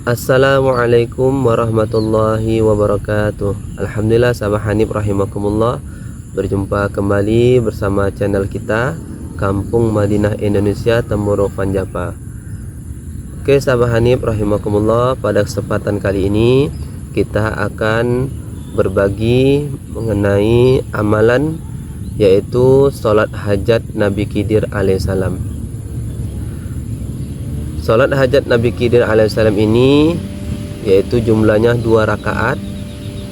Assalamualaikum warahmatullahi wabarakatuh. Alhamdulillah sahabat Hanif rahimakumullah, berjumpa kembali bersama channel kita Kampung Madinah Indonesia Temboro Panjapa. Oke sahabat Hanif rahimakumullah, pada kesempatan kali ini kita akan berbagi mengenai amalan, yaitu sholat hajat Nabi Khidir alaihissalam. Sholat hajat Nabi Khidir alaihissalam ini yaitu jumlahnya 2 rakaat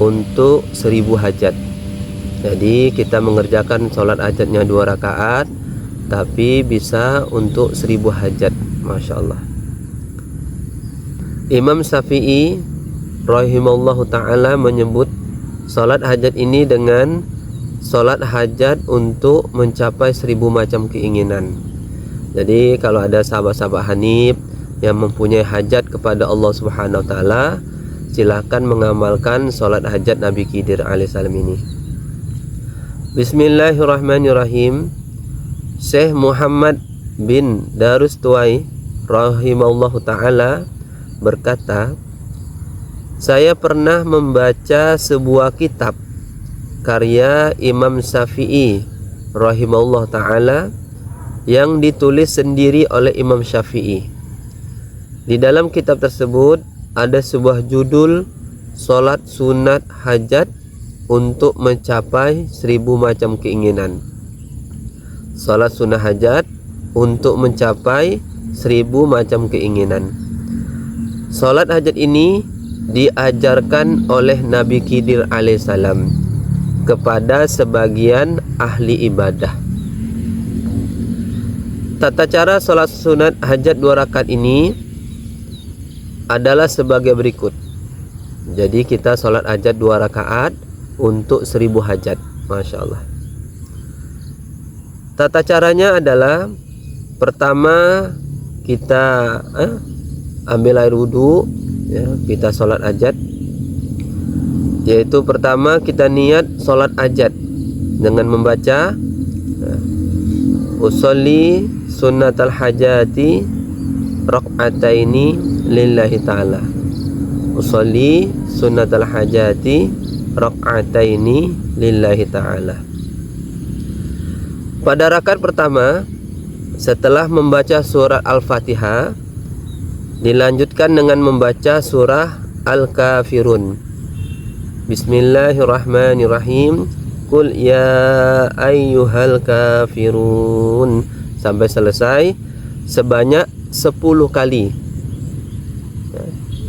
untuk 1000 hajat. Jadi kita mengerjakan sholat hajatnya 2 rakaat, tapi bisa untuk 1000 hajat. Masya Allah. Imam Syafi'i rahimallahu ta'ala menyebut sholat hajat ini dengan sholat hajat untuk mencapai 1000 macam keinginan. Jadi kalau ada sahabat-sahabat Hanif yang mempunyai hajat kepada Allah Subhanahu wa taala, silahkan mengamalkan sholat hajat Nabi Khidir alaihissalam ini. Bismillahirrahmanirrahim. Syekh Muhammad bin Darustuwai rahimallahu taala berkata, saya pernah membaca sebuah kitab karya Imam Syafi'i rahimahullah ta'ala yang ditulis sendiri oleh Imam Syafi'i. Di dalam kitab tersebut ada sebuah judul Sholat Sunat Hajat untuk mencapai 1000 macam keinginan. Sholat Sunat Hajat untuk mencapai 1000 macam keinginan. Sholat hajat ini diajarkan oleh Nabi Khidir alaihissalam kepada sebagian ahli ibadah. Tata cara sholat sunat hajat 2 rakaat ini adalah sebagai berikut. Jadi kita sholat hajat 2 rakaat untuk 1000 hajat. Masya Allah. Tata caranya adalah, pertama kita ambil air wudhu, ya, kita sholat hajat. Yaitu pertama kita niat sholat hajat dengan membaca usolli sunnatal hajati rak'ataini lillahi ta'ala. Usolli sunnatal hajati rak'ataini lillahi ta'ala. Pada rakaat pertama, setelah membaca surah Al-Fatihah, dilanjutkan dengan membaca surah Al-Kafirun. Bismillahirrahmanirrahim. Qul ya ayyuhal kafirun, sampai selesai sebanyak 10 kali.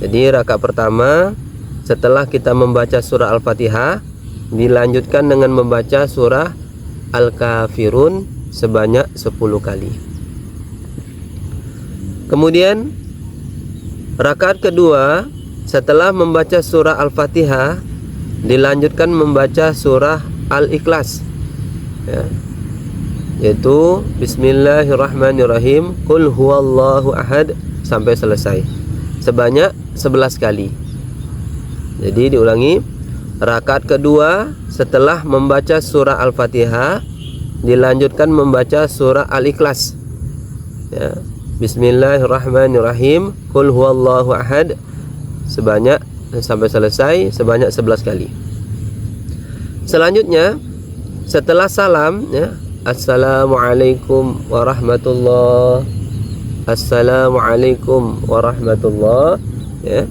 Jadi rakaat pertama setelah kita membaca surah Al-Fatihah, dilanjutkan dengan membaca surah Al-Kafirun sebanyak 10 kali. Kemudian rakaat kedua setelah membaca surah Al-Fatihah, dilanjutkan membaca surah Al-Ikhlas, ya, yaitu Bismillahirrahmanirrahim, Qul huwallahu ahad, sampai selesai sebanyak 11 kali. Jadi diulangi, rakaat kedua setelah membaca surah Al-Fatihah, dilanjutkan membaca surah Al-Ikhlas, ya, Bismillahirrahmanirrahim, Qul huwallahu ahad, sebanyak sampai selesai sebanyak 11 kali. Selanjutnya setelah salam, ya, Assalamualaikum warahmatullah, Assalamualaikum warahmatullah, ya.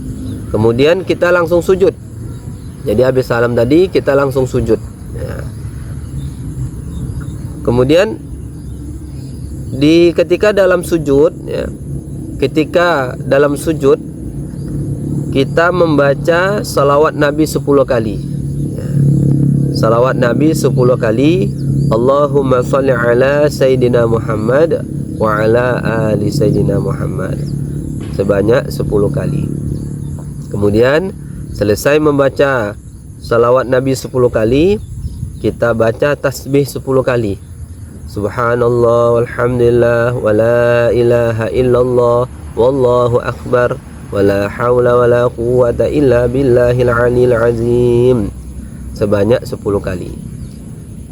Kemudian kita langsung sujud. Jadi habis salam tadi kita langsung sujud, ya. Kemudian ketika dalam sujud, ya, ketika dalam sujud kita membaca salawat Nabi 10 kali, ya. Salawat Nabi 10 kali. Allahumma sholli ala Sayyidina Muhammad wa ala ali Sayyidina Muhammad, sebanyak 10 kali. Kemudian selesai membaca salawat Nabi 10 kali, kita baca tasbih 10 kali. Subhanallah walhamdulillah wa la ilaha illallah wallahu akbar wa la hawla wa la quwwata illa billahil aliyil azim, sebanyak 10 kali.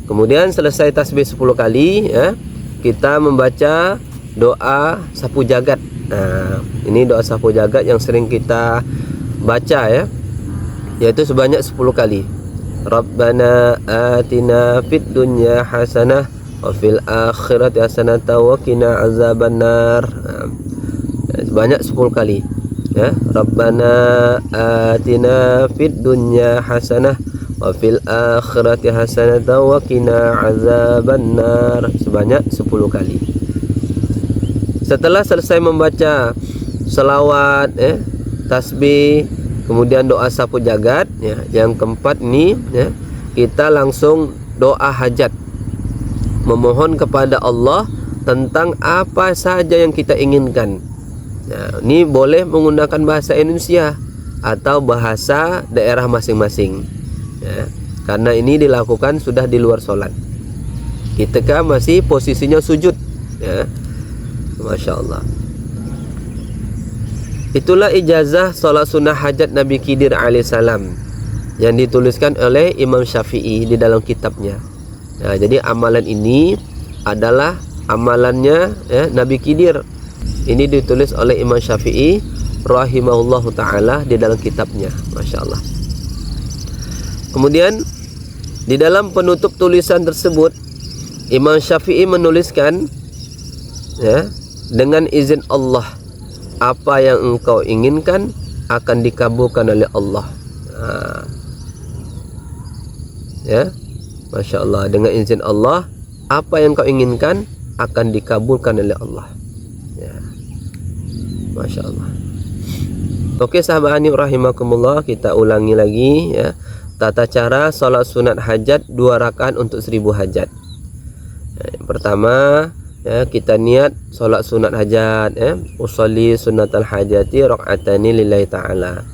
Kemudian selesai tasbih 10 kali, ya, kita membaca doa sapu jagat Nah, ini doa sapu jagat yang sering kita baca ya, yaitu sebanyak 10 kali. Rabbana atina fid dunya hasanah wa fil akhirati hasanah wa qina azabannar. Sebanyak 10 kali ya. Rabbana atina fid dunya hasanah wa fil akhirati hasanah wa qina azabannar, sebanyak 10 kali. Setelah selesai membaca selawat tasbih, kemudian doa sapu jagat ya, yang keempat ini ya, kita langsung doa hajat, memohon kepada Allah tentang apa saja yang kita inginkan ya. Ini boleh menggunakan bahasa Indonesia atau bahasa daerah masing-masing ya, karena ini dilakukan sudah di luar sholat, ketika masih posisinya sujud ya. Masya Allah. Itulah ijazah sholat sunnah hajat Nabi Khidir alaihissalam yang dituliskan oleh Imam Syafi'i di dalam kitabnya. Nah, jadi amalan ini adalah amalannya ya, Nabi Khidir. Ini ditulis oleh Imam Syafi'i rahimahullahu ta'ala di dalam kitabnya. Masya Allah. Kemudian di dalam penutup tulisan tersebut Imam Syafi'i menuliskan ya, dengan izin Allah, apa yang engkau inginkan akan dikabulkan oleh Allah. Ya, Masya Allah, dengan izin Allah, apa yang kau inginkan akan dikabulkan oleh Allah ya. Masya Allah. Oke sahabat Hanif rahimakumullah, kita ulangi lagi ya, tata cara sholat sunat hajat 2 rakaat untuk 1000 hajat ya. Yang pertama ya, kita niat sholat sunat hajat ya, usolli sunnatal hajati rakaatani lillahi ta'ala.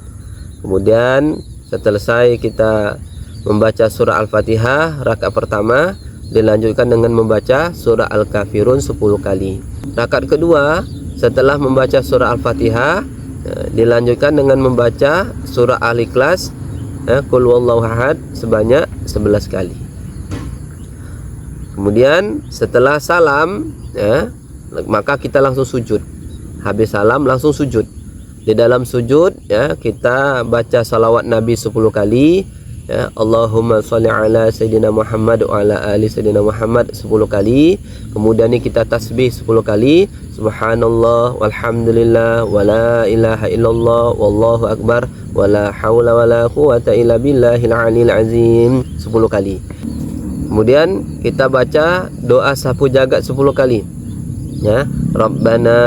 Kemudian selesai kita membaca surah Al-Fatihah rakaat pertama, dilanjutkan dengan membaca surah Al-Kafirun 10 kali. Rakaat kedua setelah membaca surah Al-Fatihah ya, dilanjutkan dengan membaca surah Al-Ikhlas ya, Qul huwallahu ahad sebanyak 11 kali. Kemudian setelah salam ya, maka kita langsung sujud. Habis salam langsung sujud. Di dalam sujud ya, kita baca salawat Nabi 10 kali ya, Allahumma sholli ala sayyidina Muhammad wa ala ali sayyidina Muhammad 10 kali. Kemudian ini kita tasbih 10 kali, subhanallah walhamdulillah wa la ilaha illallah wallahu akbar wa la haula wa la quwata illa billahil aliyil azim 10 kali. Kemudian kita baca doa sapu jagat 10 kali ya. Rabbana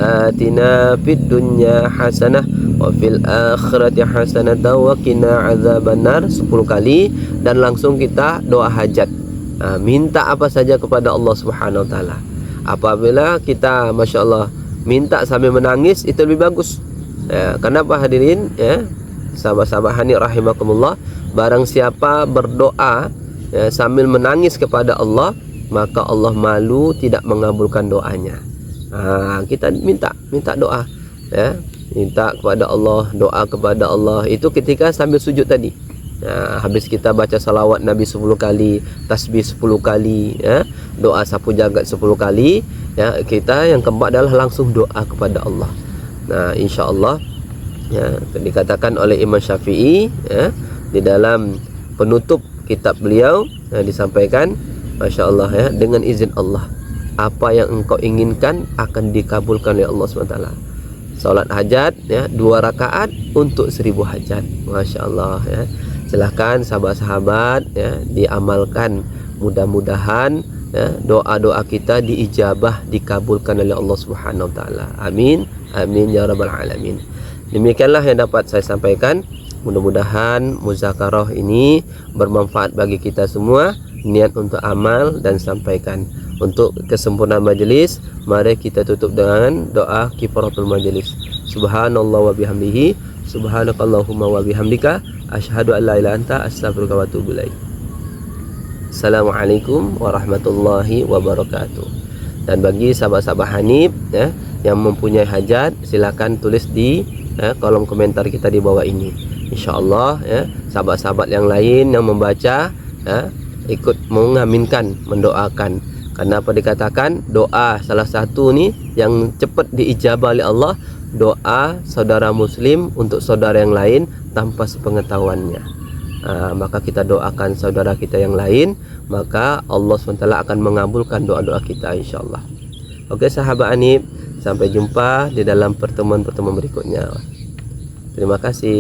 atina fid dunya hasanah wa fil akhirati hasanah wa qina azabannar 10 kali, dan langsung kita doa hajat. Minta apa saja kepada Allah Subhanahu wa taala. Apabila kita Masya Allah minta sambil menangis, itu lebih bagus ya. Kenapa hadirin ya, sahabat-sahabat Hanif rahimakumullah, barang siapa berdoa ya, sambil menangis kepada Allah, maka Allah malu tidak mengabulkan doanya. Kita minta doa ya, minta kepada Allah, doa kepada Allah itu ketika sambil sujud tadi. Habis kita baca salawat Nabi 10 kali, tasbih 10 kali ya, doa sapu jagat 10 kali ya, kita yang keempat adalah langsung doa kepada Allah. Nah, insya Allah ya, dikatakan oleh Imam Syafi'i ya, di dalam penutup kitab beliau disampaikan, Masya Allah ya, dengan izin Allah, apa yang engkau inginkan akan dikabulkan oleh Allah SWT. Salat hajat ya, 2 rakaat untuk 1000 hajat. Masya Allah ya. Silahkan sahabat-sahabat ya, diamalkan. Mudah-mudahan ya, doa-doa kita diijabah, dikabulkan oleh Allah Subhanahu wa taala. Amin. Amin ya rabbal alamin. Demikianlah yang dapat saya sampaikan. Mudah-mudahan muzakarah ini bermanfaat bagi kita semua. Niat untuk amal dan sampaikan. Untuk kesempurnaan majelis, mari kita tutup dengan doa kifaratul majelis. Subhanallah wa bihamdihi, subhanakallahumma wa bihamdika, asyhadu an la ilaha illa anta, astaghfiruka wa atubu ilaik. Assalamualaikum warahmatullahi wabarakatuh. Dan bagi sahabat-sahabat Hanif ya, yang mempunyai hajat, silakan tulis di kolom komentar kita di bawah ini. Insyaallah ya, sahabat-sahabat yang lain yang membaca ya, ikut mengaminkan, mendoakan. Karena apa dikatakan doa salah satu nih yang cepat diijabah oleh Allah, doa saudara muslim untuk saudara yang lain tanpa sepengetahuannya. Maka kita doakan saudara kita yang lain, maka Allah SWT akan mengabulkan doa-doa kita insyaallah. Oke sahabat Anib, sampai jumpa di dalam pertemuan-pertemuan berikutnya. Terima kasih.